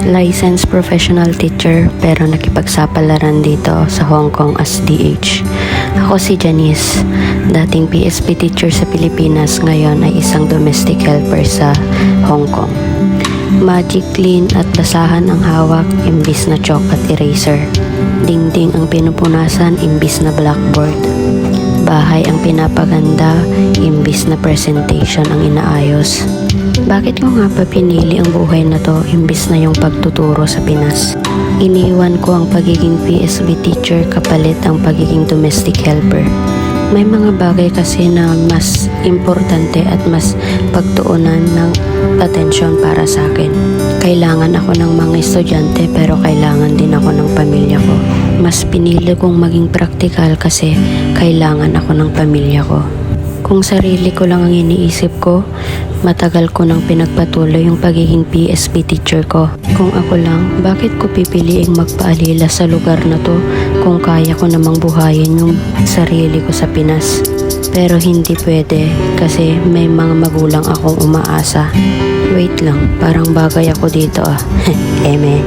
licensed professional teacher pero nakipagsapalaran dito sa Hong Kong as DH. Ako si Janice, dating PSP teacher sa Pilipinas, ngayon ay isang domestic helper sa Hong Kong. Magic clean at basahan ang hawak imbis na chalk at eraser. Dingding ang pinupunasan imbis na blackboard. Bahay ang pinapaganda imbis na presentation ang inaayos. Bakit ko nga pa pinili ang buhay na to imbis na yung pagtuturo sa Pinas? Iniwan ko ang pagiging PSB teacher kapalit ang pagiging domestic helper. May mga bagay kasi na mas importante at mas pagtuunan ng atensyon para sa akin. Kailangan ako ng mga estudyante pero kailangan din ako ng pamilya ko. Mas pinili kong maging praktikal kasi kailangan ako ng pamilya ko. Kung sarili ko lang ang iniisip ko, matagal ko nang pinagpatuloy yung pagiging PSB teacher ko. Kung ako lang, bakit ko pipiliing magpaalila sa lugar na to kung kaya ko namang buhayin yung sarili ko sa Pinas? Pero hindi pwede kasi may mga magulang akong umaasa. Wait lang, parang bagay ako dito ah. Eme,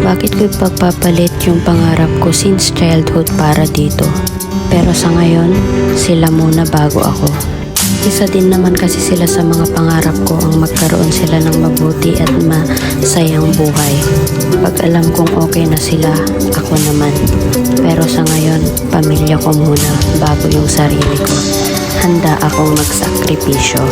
bakit ko ipagpapalit yung pangarap ko since childhood para dito? Pero sa ngayon, sila muna bago ako. Isa din naman kasi sila sa mga pangarap ko ang magkaroon sila ng mabuti at masayang buhay. Pag alam kong okay na sila, ako naman. Pero sa ngayon, pamilya ko muna bago yung sarili ko. Handa akong magsakripisyo.